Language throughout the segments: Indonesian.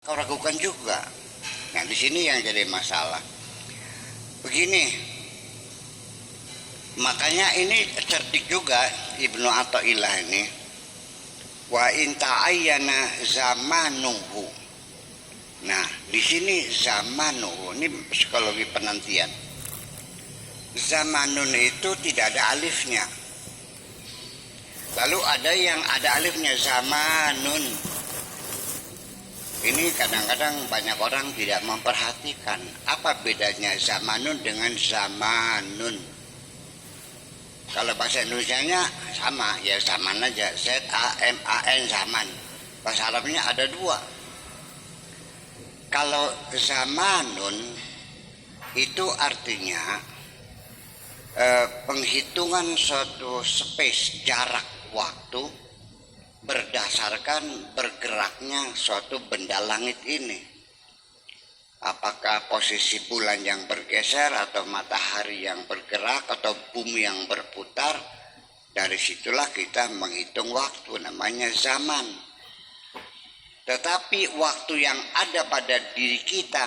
Kau ragukan juga. Nah, di sini yang jadi masalah. Begini, makanya ini cerdik juga Ibnu Athaillah ini. Wa in ta'ayyana zamanuhu. Nah, di sini zamanuhu ini psikologi penantian. Zamanun itu tidak ada alifnya. Lalu ada yang ada alifnya, zamanun. Ini kadang-kadang banyak orang tidak memperhatikan apa bedanya zamanun dengan zamanun. Kalau bahasa Indonesianya sama, ya zaman aja, Z-A-M-A-N, zaman. Bahasa Arabnya ada dua. Kalau zamanun itu artinya penghitungan suatu space, jarak waktu berdasarkan bergeraknya suatu benda langit ini. Apakah posisi bulan yang bergeser atau matahari yang bergerak atau bumi yang berputar. Dari situlah kita menghitung waktu, namanya zaman. Tetapi waktu yang ada pada diri kita,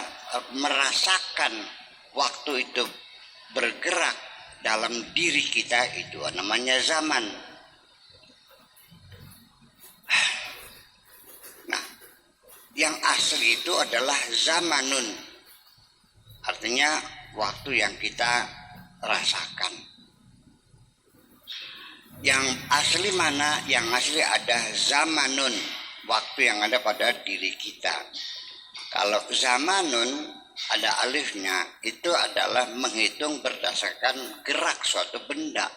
merasakan waktu itu bergerak dalam diri kita, itu namanya zaman. Yang asli itu adalah zamanun. Artinya waktu yang kita rasakan. Yang asli mana? Yang asli ada zamanun, waktu yang ada pada diri kita. Kalau zamanun ada alifnya, itu adalah menghitung berdasarkan gerak suatu benda.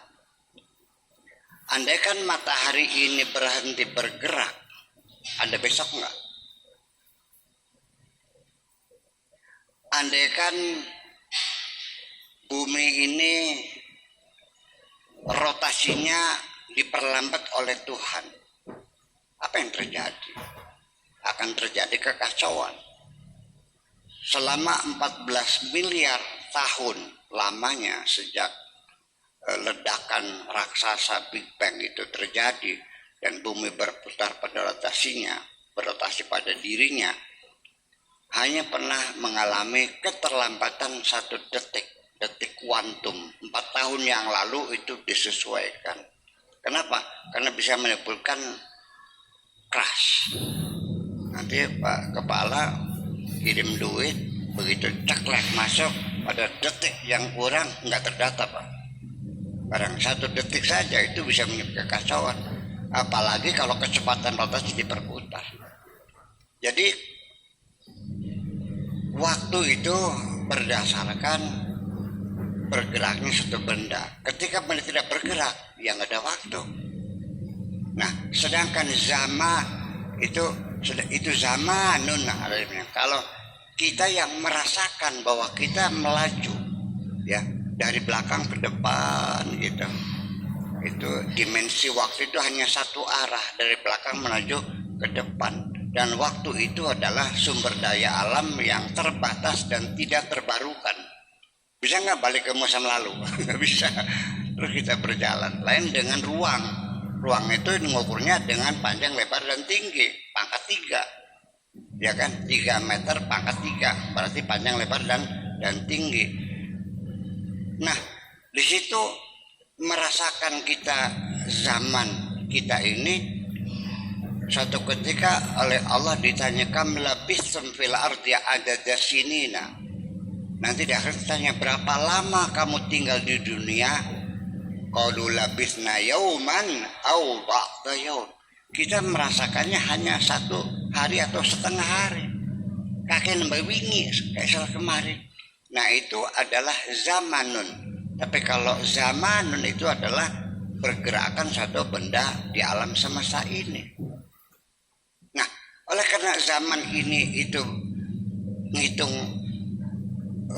Andaikan matahari ini berhenti bergerak, ada besok enggak? Andaikan bumi ini rotasinya diperlambat oleh Tuhan, apa yang terjadi? Akan terjadi kekacauan. Selama 14 miliar tahun lamanya sejak ledakan raksasa Big Bang itu terjadi dan bumi berputar pada rotasinya, berotasi pada dirinya, hanya pernah mengalami keterlambatan 1 detik, detik kuantum. 4 tahun yang lalu itu disesuaikan. Kenapa? Karena bisa menimbulkan crash. Nanti Pak Kepala kirim duit, begitu ceklek masuk, pada detik yang kurang nggak terdata, Pak. Barang 1 detik saja itu bisa menyebabkan kekacauan. Apalagi kalau kecepatan rotasi diperputar. Jadi waktu itu berdasarkan bergeraknya suatu benda. Ketika benda tidak bergerak, ya nggak ada waktu. Nah, sedangkan zaman itu zamanun. Kalau kita yang merasakan bahwa kita melaju, ya dari belakang ke depan gitu, itu dimensi waktu itu hanya satu arah, dari belakang menuju ke depan. Dan waktu itu adalah sumber daya alam yang terbatas dan tidak terbarukan. Bisa nggak balik ke masa lalu? Nggak bisa. Terus kita berjalan. Lain dengan ruang. Ruang itu mengukurnya dengan panjang, lebar, dan tinggi. Pangkat 3. Ya kan? 3 meter pangkat 3. Berarti panjang, lebar, dan tinggi. Nah, di situ merasakan kita zaman kita ini. Suatu ketika oleh Allah ditanya, kam labithum fil ardi adada sinina. Nanti di akhir ditanya, berapa lama kamu tinggal di dunia? Qalu labithna yauman au ba'da yaum. Kita merasakannya hanya 1 hari atau setengah hari. Kakek nambah wingi kayak salah kemarin. Nah, itu adalah zamanun. Tapi kalau zamanun itu adalah pergerakan satu benda di alam semesta ini. Oleh karena zaman ini itu menghitung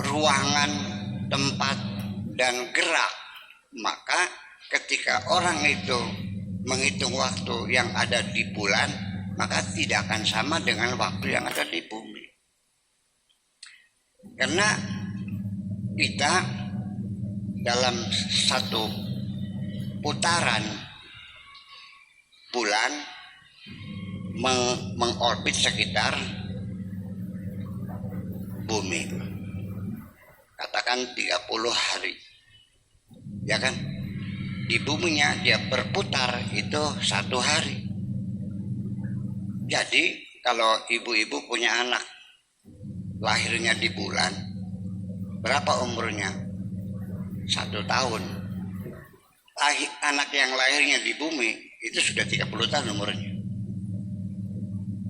ruangan, tempat, dan gerak, maka ketika orang itu menghitung waktu yang ada di bulan, maka tidak akan sama dengan waktu yang ada di bumi. Karena kita dalam 1 putaran bulan mengorbit sekitar bumi. Katakan 30 hari. Ya kan? Di buminya dia berputar itu 1 hari. Jadi kalau ibu-ibu punya anak lahirnya di bulan, berapa umurnya? 1 tahun. Anak yang lahirnya di bumi itu sudah 30 tahun umurnya.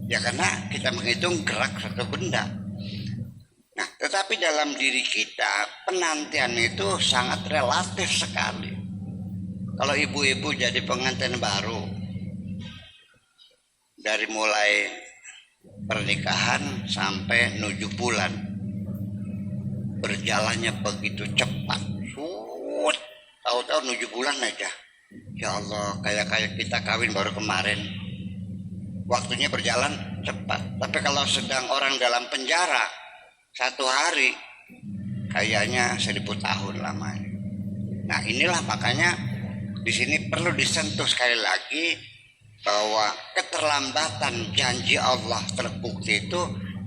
Ya karena kita menghitung gerak satu benda. Nah, tetapi dalam diri kita penantian itu sangat relatif sekali. Kalau ibu-ibu jadi pengantin baru, dari mulai pernikahan sampai 7 bulan, berjalannya begitu cepat. Tahu-tahu 7 bulan aja. Ya Allah, kayak kita kawin baru kemarin. Waktunya berjalan cepat. Tapi kalau sedang orang dalam penjara, 1 hari kayaknya 1000 tahun lamanya. Nah, inilah makanya di sini perlu disentuh sekali lagi bahwa keterlambatan janji Allah terbukti itu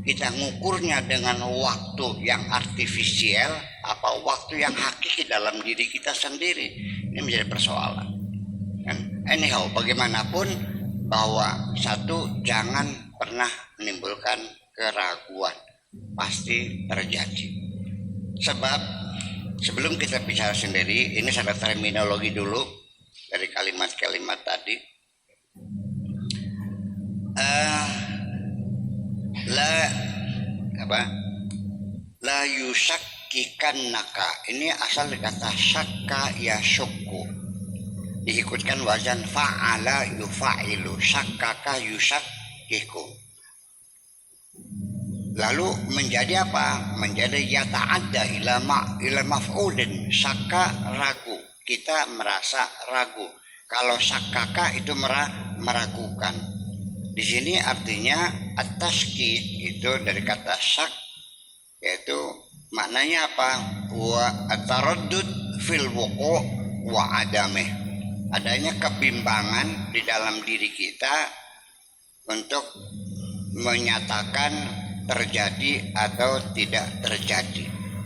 kita ngukurnya dengan waktu yang artifisial apa waktu yang hakiki dalam diri kita sendiri. Ini menjadi persoalan. Dan anyhow, bagaimanapun bahwa satu, jangan pernah menimbulkan keraguan. Pasti terjadi. Sebab sebelum kita bicara sendiri, ini ada terminologi dulu dari kalimat-kalimat tadi. La yusakkikannaka. Ini asal kata syakka ya syukku. Diikutkan wazan fa'ala yufa'ilu. Syakkaka yusakkiku. Lalu menjadi apa? Menjadi yata'adda ila maf'ulin. Syakka ragu. Kita merasa ragu. Kalau syakkaka itu meragukan. Di sini artinya at-taskik itu dari kata syak, yaitu maknanya apa? Wa at-taraddud fil wuqu' wa adamih. Adanya kebimbangan di dalam diri kita untuk menyatakan terjadi atau tidak terjadi.